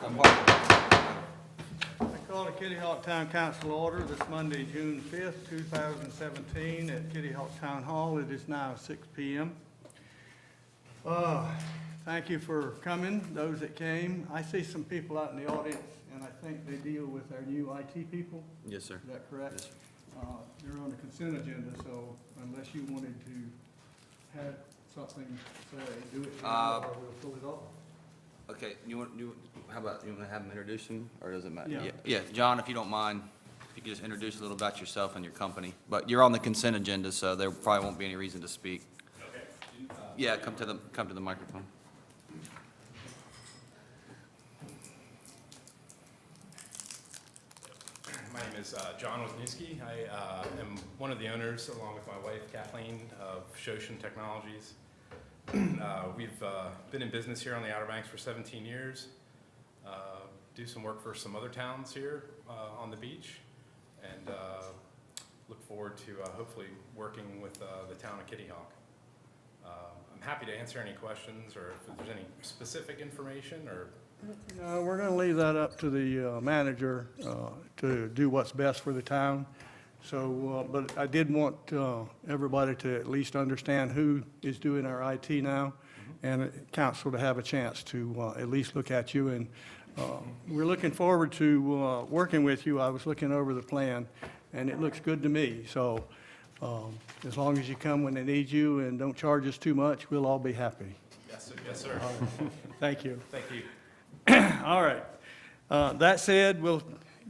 I call the Kitty Hawk Town Council order this Monday, June 5th, 2017, at Kitty Hawk Town Hall. It is now 6 p.m. Thank you for coming, those that came. I see some people out in the audience, and I think they deal with our new IT people. Yes, sir. Is that correct? Yes, sir. They're on the consent agenda, so unless you wanted to have something to say, do it now, or we'll pull it off. Okay, how about, you want to have them introduce them, or does it matter? Yeah. Yeah, John, if you don't mind, if you could just introduce a little about yourself and your company. But you're on the consent agenda, so there probably won't be any reason to speak. Okay. Yeah, come to the microphone. My name is John Wozniacki. I am one of the owners, along with my wife Kathleen, of Shoshin Technologies. We've been in business here on the Outer Banks for 17 years. Do some work for some other towns here on the beach, and look forward to hopefully working with the town of Kitty Hawk. I'm happy to answer any questions, or if there's any specific information, or We're going to leave that up to the manager to do what's best for the town. So, but I did want everybody to at least understand who is doing our IT now, and council to have a chance to at least look at you. And we're looking forward to working with you. I was looking over the plan, and it looks good to me. So as long as you come when they need you and don't charge us too much, we'll all be happy. yes, sir. Yes, sir. Thank you. Thank you. All right. That said, will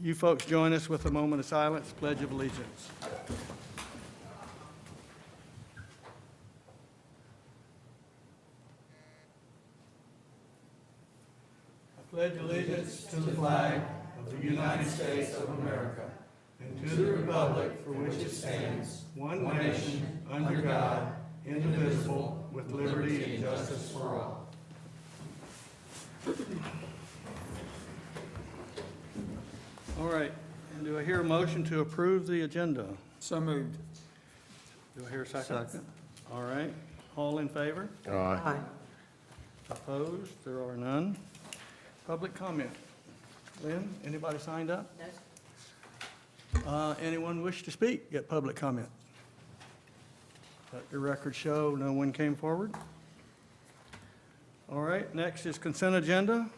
you folks join us with a moment of silence, Pledge of Allegiance? I pledge allegiance to the flag of the United States of America and to the republic for which it stands, one nation, under God, indivisible, with liberty and justice for all. All right, and do I hear a motion to approve the agenda? So moved. Do I hear a second? All right, all in favor? Aye. Opposed? There are none. Public comment. Lynn, anybody signed up? No. Anyone wish to speak? Get public comment. Let your record show no one came forward. All right, next is consent agenda.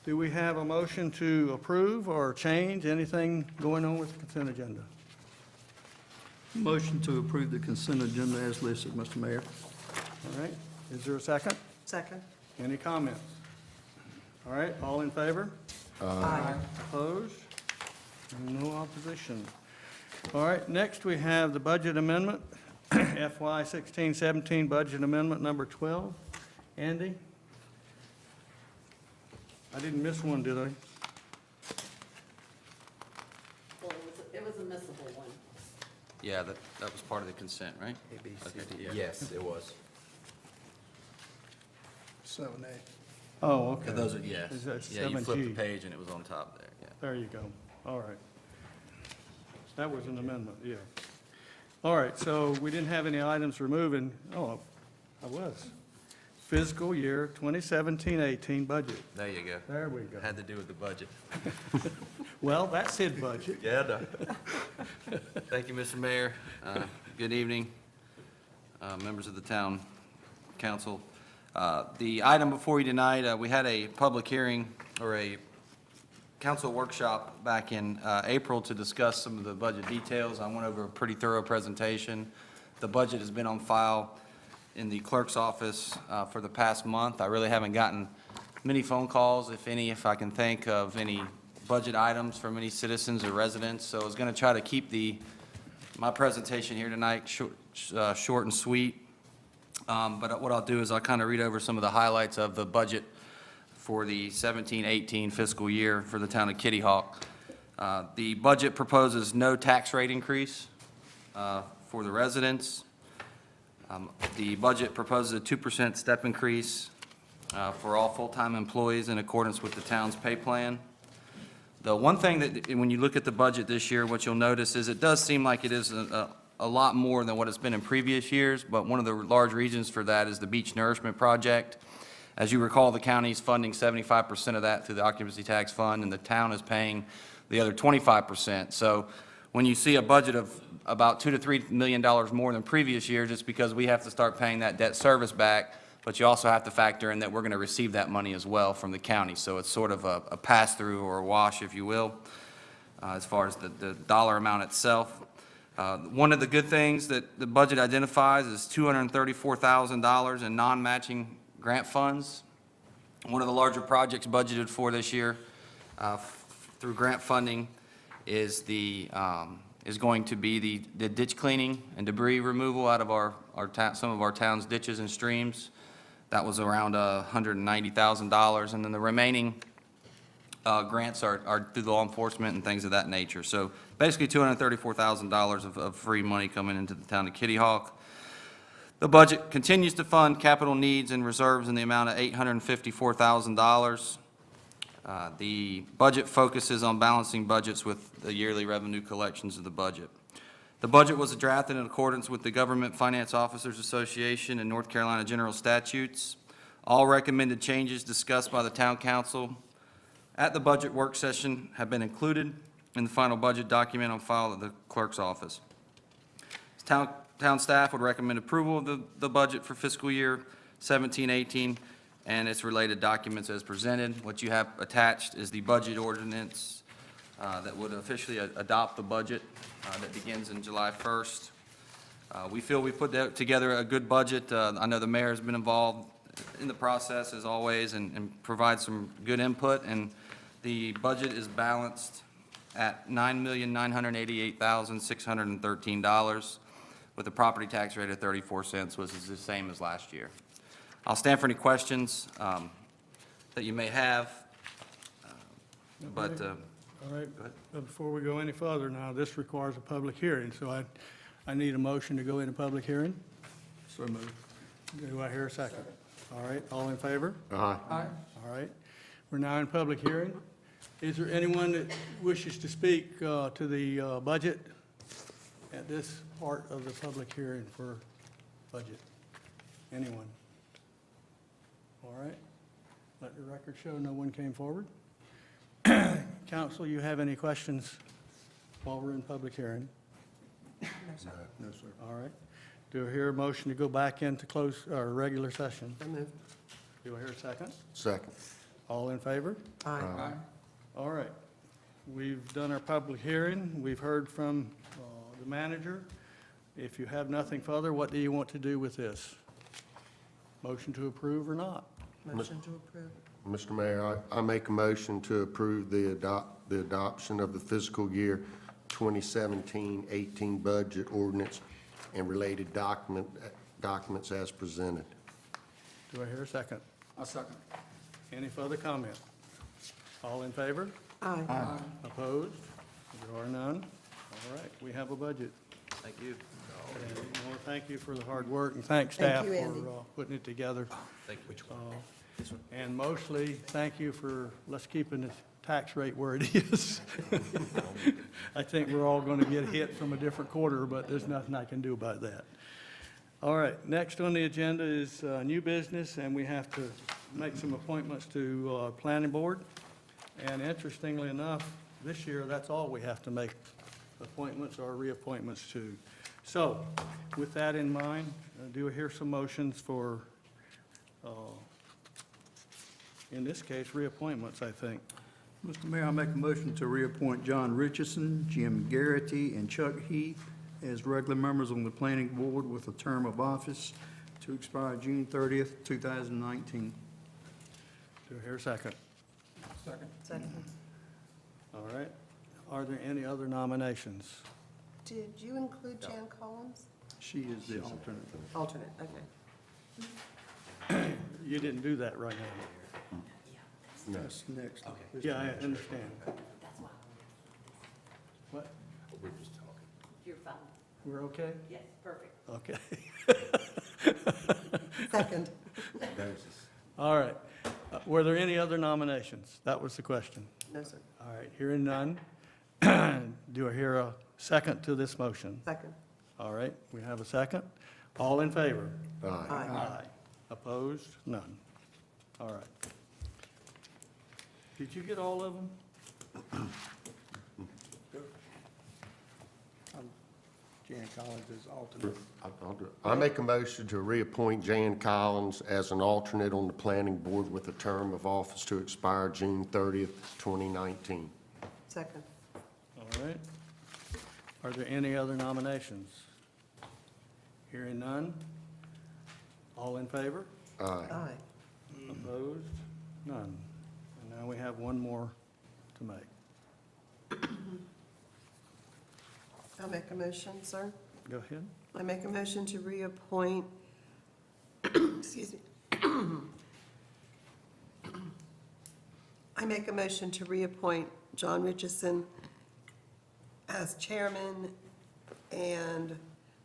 Do we have a motion to approve or change anything going on with the consent agenda? Motion to approve the consent agenda as listed, Mr. Mayor. All right, is there a second? Second. Any comments? All right, all in favor? Aye. Opposed? No opposition. All right, next we have the budget amendment, FY 16-17 budget amendment number 12. Andy? I didn't miss one, did I? Well, it was a missable one. Yeah, that was part of the consent, right? Okay, yeah. Yes, it was. 7A. Oh, okay. Yeah, those are, yes. Is that Yeah, you flipped the 7G? page and it was on top there, yeah. There you go. All right. That was an amendment, yeah. All right, so we didn't have any items removing, oh, I was. Fiscal year 2017-18 budget. There you go. There we go. Had to do with the budget. Well, that's his budget. Yeah, no. Thank you, Mr. Mayor. Good evening, members of the town council. The item before you tonight, we had a public hearing or a council workshop back in April to discuss some of the budget details. I went over a pretty thorough presentation. The budget has been on file in the clerk's office for the past month. I really haven't gotten many phone calls, if any, if I can think of any budget items from any citizens or residents. So I was going to try to keep my presentation here tonight short and sweet. But what I'll do is I'll kind of read over some of the highlights of the budget for the 17-18 fiscal year for the town of Kitty Hawk. The budget proposes no tax rate increase for the residents. The budget proposes a 2% step increase for all full-time employees in accordance with the town's pay plan. The one thing that, when you look at the budget this year, what you'll notice is it does seem like it is a lot more than what it's been in previous years, but one of the large reasons for that is the beach nourishment project. As you recall, the county's funding 75% of that through the occupancy tax fund, and the town is paying the other 25%. So when you see a budget of about $2 to $3 million more than previous years, it's because we have to start paying that debt service back, but you also have to factor in that we're going to receive that money as well from the county. So it's sort of a pass-through or a wash, if you will, as far as the dollar amount itself. One of the good things that the budget identifies is $234,000 in non-matching grant funds. One of the larger projects budgeted for this year through grant funding is going to be the ditch cleaning and debris removal out of some of our town's ditches and streams. That was around $190,000, and then the remaining grants are through law enforcement and things of that nature. So basically $234,000 of free money coming into the town of Kitty Hawk. The budget continues to fund capital needs and reserves in the amount of $854,000. The budget focuses on balancing budgets with the yearly revenue collections of the budget. The budget was drafted in accordance with the Government Finance Officers Association and North Carolina General Statutes. All recommended changes discussed by the town council at the budget work session have been included in the final budget document on file at the clerk's office. Town staff would recommend approval of the budget for fiscal year 17-18 and its related documents as presented. What you have attached is the budget ordinance that would officially adopt the budget that begins in July 1st. We feel we put together a good budget. I know the mayor has been involved in the process as always and provide some good input, and the budget is balanced at $9,988,613 with a property tax rate of 34 cents, which is the same as last year. I'll stand for any questions that you may have, but All right, go ahead. but before we go any further now, this requires a public hearing, so I need a motion to go into public hearing. So moved. Do I hear a second? All right, all in favor? Aye. All right, we're now in public hearing. Is there anyone that wishes to speak to the budget at this part of the public hearing for budget? Anyone? All right, let the record show no one came forward. Council, you have any questions while we're in public hearing? No, sir. All right. Do I hear a motion to go back into close, or regular session? Do I hear a second? Second. All in favor? Aye. All right. We've done our public hearing. We've heard from the manager. If you have nothing further, what do you want to do with this? Motion to approve or not? Motion to approve. Mr. Mayor, I make a motion to approve the adoption of the fiscal year 2017-18 budget ordinance and related documents as presented. Do I hear a second? I second. Any further comment? All in favor? Aye. Opposed? There are none. All right, we have a budget. Thank you. And I want to thank you for the hard work, and thank Thank staff you, for Andy. putting it together. Thank you. And mostly, thank you for, let's keeping the tax rate where it is. I think we're all going to get hit from a different quarter, but there's nothing I can do about that. All right, next on the agenda is new business, and we have to make some appointments to planning board. And interestingly enough, this year, that's all we have to make appointments or reappointments to. So, with that in mind, do I hear some motions for, in this case, reappointments, I think. Mr. Mayor, I make a motion to reappoint John Richardson, Jim Garrity, and Chuck Heath as regular members on the planning board with a term of office to expire June 30th, 2019. Do I hear a second? Second. All right. Are there any other nominations? Did you include Jan Collins? She is the alternate. Alternate, okay. You didn't do that right now. That's next. Yeah, I understand. What? You're fine. We're okay? Yes, perfect. Okay. Second. All right. Were there any other nominations? That was the question. No, sir. All right, hearing none. Do I hear a second to this motion? Second. All right, we have a second. All in favor? Aye. Aye. Opposed? None. All right. Did you get all of them? Jan Collins is alternate. I make a motion to reappoint Jan Collins as an alternate on the planning board with a term of office to expire June 30th, 2019. Second. All right. Are there any other nominations? Hearing none? All in favor? Aye. Aye. Opposed? None. And now we have one more to make. I'll make a motion, sir. Go ahead. I make a motion to reappoint, excuse me. I make a motion to reappoint John Richardson as chairman and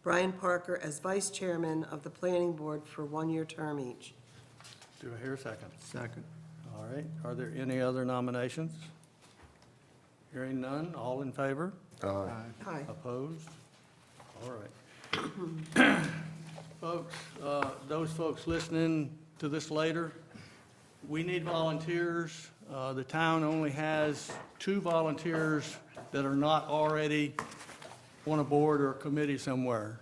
Brian Parker as vice chairman of the planning board for one-year term each. Do I hear a second? Second. All right. Are there any other nominations? Hearing none? All in favor? Aye. Aye. Opposed? All right. Folks, those folks listening to this later, we need volunteers. The town only has 2 volunteers that are not already on a board or a committee somewhere.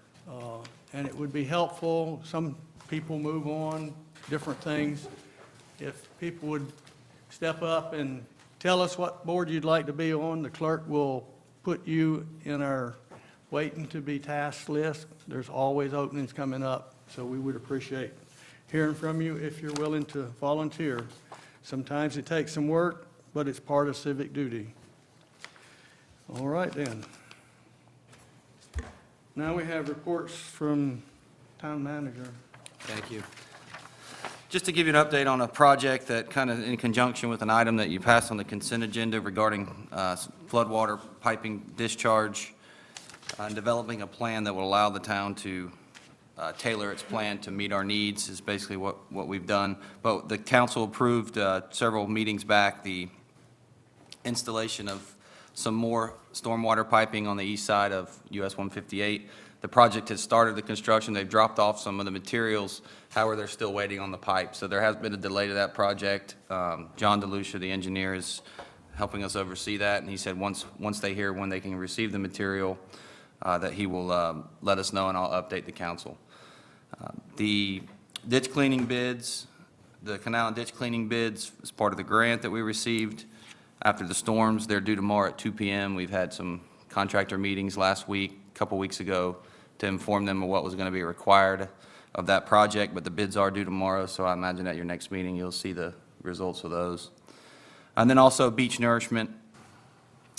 And it would be helpful, some people move on, different things. If people would step up and tell us what board you'd like to be on, the clerk will put you in our waiting to be tasked list. There's always openings coming up, so we would appreciate hearing from you if you're willing to volunteer. Sometimes it takes some work, but it's part of civic duty. All right, then. Now we have reports from town manager. Thank you. Just to give you an update on a project that kind of in conjunction with an item that you passed on the consent agenda regarding floodwater piping discharge, and developing a plan that will allow the town to tailor its plan to meet our needs is basically what we've done. But the council approved several meetings back the installation of some more stormwater piping on the east side of US 158. The project has started the construction. They've dropped off some of the materials. However, they're still waiting on the pipe. So there has been a delay to that project. John DeLucia, the engineer, is helping us oversee that, and he said once they hear when they can receive the material, that he will let us know, and I'll update the council. The ditch cleaning bids, the canal and ditch cleaning bids is part of the grant that we received after the storms. They're due tomorrow at 2 p.m. We've had some contractor meetings last week, a couple weeks ago, to inform them of what was going to be required of that project, but the bids are due tomorrow, so I imagine at your next meeting, you'll see the results of those. And then also beach nourishment.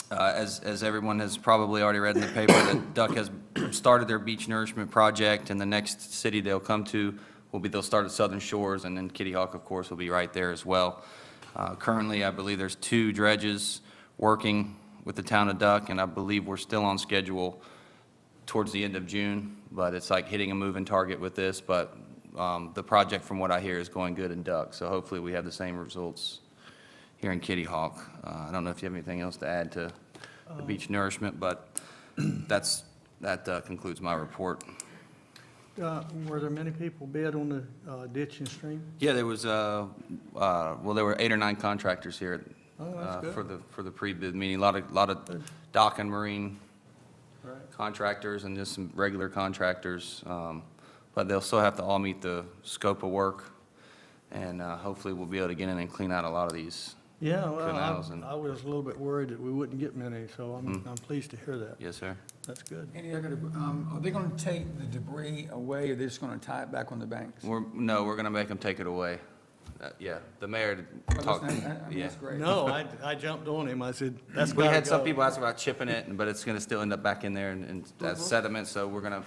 As everyone has probably already read in the paper, that Duck has started their beach nourishment project, and the next city they'll come to they'll start at Southern Shores, and then Kitty Hawk, of course, will be right there as well. Currently, I believe there's 2 dredges working with the town of Duck, and I believe we're still on schedule towards the end of June, but it's like hitting a moving target with this, but the project, from what I hear, is going good in Duck, so hopefully we have the same results here in Kitty Hawk. I don't know if you have anything else to add to the beach nourishment, but that concludes my report. Were there many people bid on the ditch and stream? Yeah, there was, there were 8 or 9 contractors here Oh, that's good. for the pre-bid meeting. A lot of dock and marine Right. contractors and just some regular contractors, but they'll still have to all meet the scope of work, and hopefully we'll be able to get in and clean out a lot of these. Yeah, well, Canals and- I was a little bit worried that we wouldn't get many, so I'm pleased to hear that. Yes, sir. That's good. Any other, are they gonna take the debris away, or they're just gonna tie it back on the banks? We're going to make them take it away. Yeah, the mayor talked, yeah. That's great. No, I jumped on him. I said, that's We gotta had some go. people ask about chipping it, but it's going to still end up back in there and as sediment, so we're going to,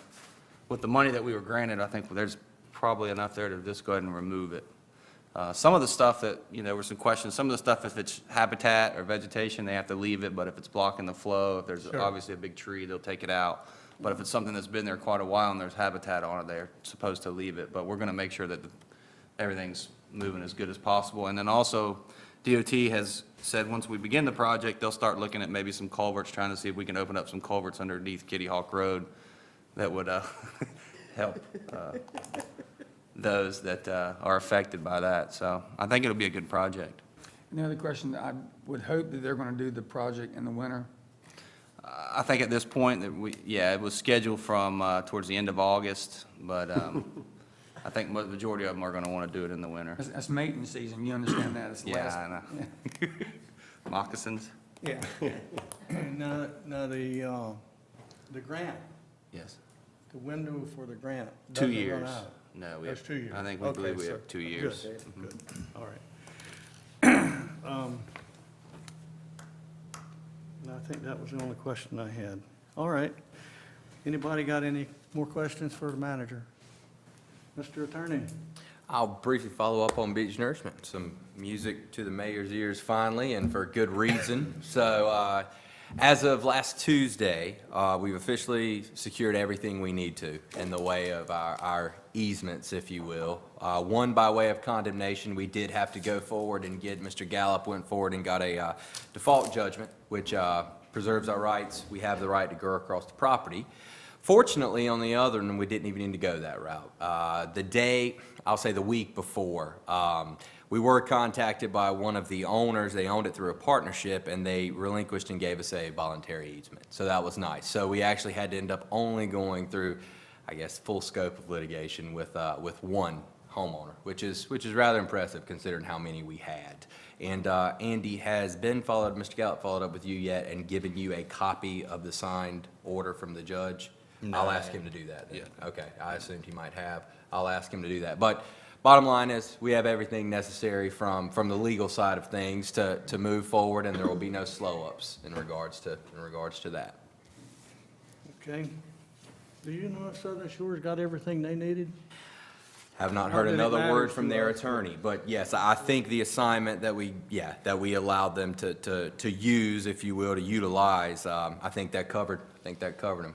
with the money that we were granted, I think there's probably enough there to just go ahead and remove it. Some of the stuff that, there were some questions, some of the stuff, if it's habitat or vegetation, they have to leave it, but if it's blocking the flow, if there's Sure. obviously a big tree, they'll take it out. But if it's something that's been there quite a while and there's habitat on it, they're supposed to leave it. But we're going to make sure that everything's moving as good as possible. And then also, DOT has said once we begin the project, they'll start looking at maybe some culverts, trying to see if we can open up some culverts underneath Kitty Hawk Road that would help those that are affected by that. So I think it'll be a good project. And the other question, I would hope that they're going to do the project in the winter. I think at this point that it was scheduled from towards the end of August, but I think the majority of them are going to want to do it in the winter. That's mating season, you understand that? It's the Yeah, last- I know. Moccasins? Yeah. And now the grant, Yes. the window for the grant. 2 doesn't years. run out. No, we That's have, 2 years. I think we Okay, believe we so- have 2 years. Good, Mhm. good, all right. And I think that was the only question I had. All right. Anybody got any more questions for the manager? Mr. Attorney? I'll briefly follow up on beach nourishment. Some music to the mayor's ears finally, and for good reason. So, as of last Tuesday, we've officially secured everything we need to in the way of our easements, if you will. One by way of condemnation, we did have to go forward and get, Mr. Gallup went forward and got a default judgment, which preserves our rights. We have the right to go across the property. Fortunately, on the other end, we didn't even need to go that route. The day, I'll say the week before, we were contacted by one of the owners. They owned it through a partnership, and they relinquished and gave us a voluntary easement. So that was nice. So we actually had to end up only going through, I guess, full scope of litigation with one homeowner, which is rather impressive considering how many we had. And Andy has been followed, Mr. Gallup followed up with you yet and given you a copy of the signed order from the judge? I'll ask him to do that then. Yeah. Okay, I assumed he might have. I'll ask him to do that. But bottom line is, we have everything necessary from the legal side of things to move forward, and there will be no slow-ups in regards to that. Okay. Do you know if Southern Shores got everything they needed? Have not Not heard that it another word matters from to their us, but- attorney, but yes, I think the assignment that we allowed them to use, if you will, to utilize, I think that covered them.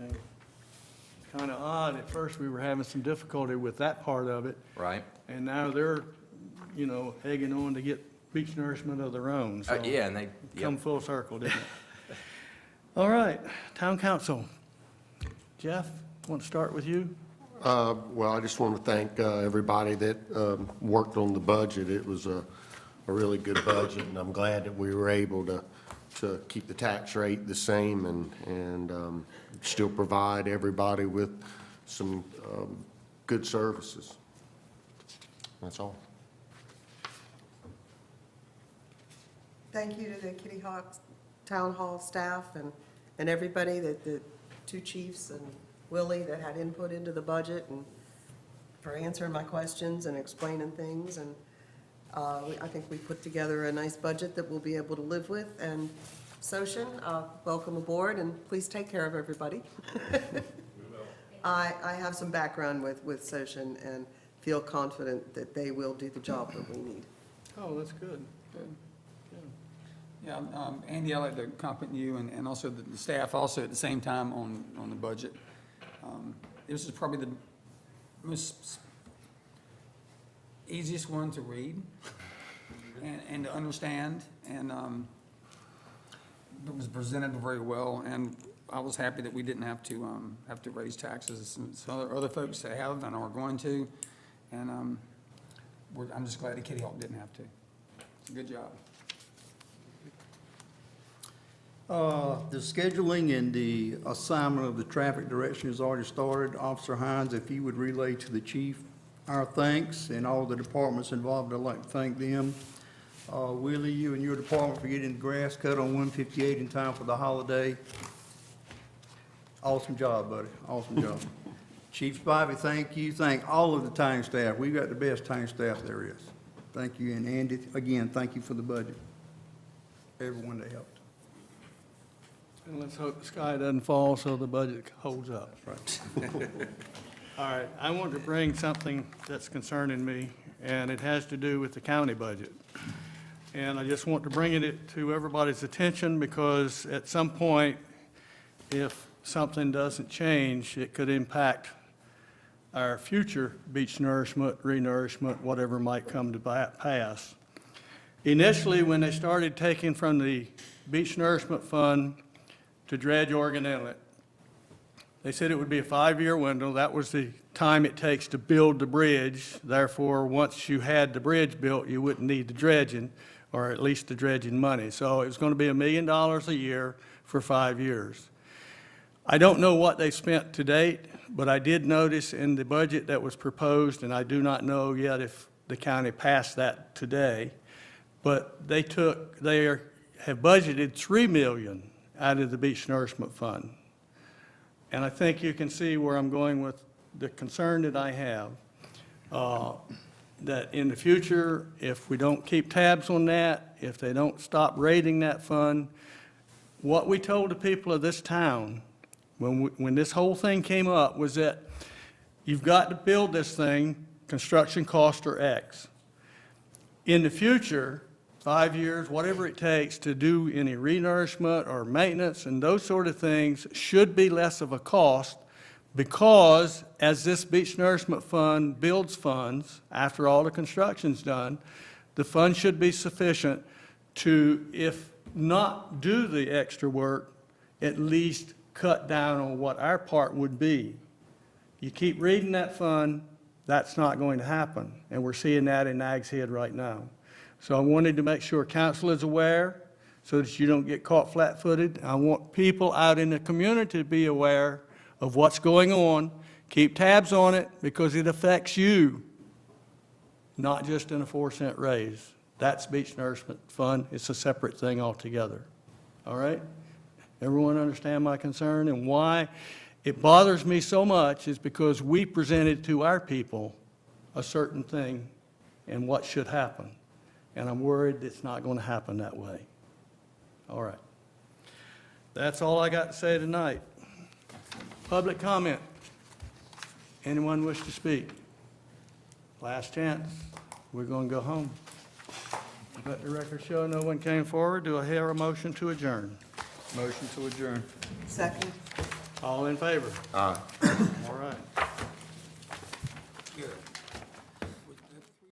Okay. It's kind of odd. At first, we were having some difficulty with that part of it, Right? and now they're, egging on to get beach nourishment of their own, so. Yeah, and they, Come yep. full circle, didn't it? All right, Town Council. Jeff, want to start with you? Well, I just want to thank everybody that worked on the budget. It was a really good budget, and I'm glad that we were able to keep the tax rate the same and still provide everybody with some good services. That's all. Thank you to the Kitty Hawk Town Hall staff and everybody, the two chiefs and Willie that had input into the budget and for answering my questions and explaining things. And I think we put together a nice budget that we'll be able to live with. And Soshin, welcome aboard, and please take care of everybody. I have some background with Soshin and feel confident that they will do the job that we need. Oh, that's good. Yeah, Andy, I'd like to compliment you and also the staff also at the same time on the budget. This is probably the most easiest one to read and to understand, and it was presented very well, and I was happy that we didn't have to raise taxes, and so other folks have and are going to, and I'm just glad that Kitty Hawk didn't have to. It's a good job. The scheduling and the assignment of the traffic direction has already started. Officer Hines, if you would relay to the chief our thanks and all the departments involved, I'd like to thank them. Willie, you and your department for getting the grass cut on 158 in time for the holiday. Awesome job, buddy, awesome job. Chief Spivey, thank you. Thank all of the town staff. We've got the best town staff there is. Thank you, and Andy, again, thank you for the budget. Everyone that helped. And let's hope the sky doesn't fall so the budget holds up. Right. All right, I want to bring something that's concerning me, and it has to do with the county budget. And I just want to bring it to everybody's attention because at some point, if something doesn't change, it could impact our future beach nourishment, renourishment, whatever might come to pass. Initially, when they started taking from the Beach Nourishment Fund to dredge Oregon Inlet, They said it would be a 5-year window. That was the time it takes to build the bridge. Therefore, once you had the bridge built, you wouldn't need the dredging, or at least the dredging money. So it was going to be $1 million a year for 5 years. I don't know what they spent to date, but I did notice in the budget that was proposed, and I do not know yet if the county passed that today, but they have budgeted $3 million out of the beach nourishment fund. And I think you can see where I'm going with the concern that I have, that in the future, if we don't keep tabs on that, if they don't stop raiding that fund, what we told the people of this town when this whole thing came up was that you've got to build this thing, construction cost or X. In the future, 5 years, whatever it takes to do any renourishment or maintenance and those sort of things should be less of a cost, because as this beach nourishment fund builds funds, after all the construction's done, the fund should be sufficient to, if not do the extra work, at least cut down on what our part would be. You keep reading that fund, that's not going to happen, and we're seeing that in Nags Head right now. So I wanted to make sure council is aware so that you don't get caught flat-footed. I want people out in the community to be aware of what's going on. Keep tabs on it because it affects you, not just in a 4-cent raise. That's beach nourishment fund. It's a separate thing altogether. All right? Everyone understand my concern? And why it bothers me so much is because we presented to our people a certain thing and what should happen. And I'm worried it's not going to happen that way. All right. That's all I got to say tonight. Public comment. Anyone wish to speak? Last chance. We're going to go home. Let the record show no one came forward. Do I hear a motion to adjourn? Motion to adjourn. Second. All in favor? Aye. All right.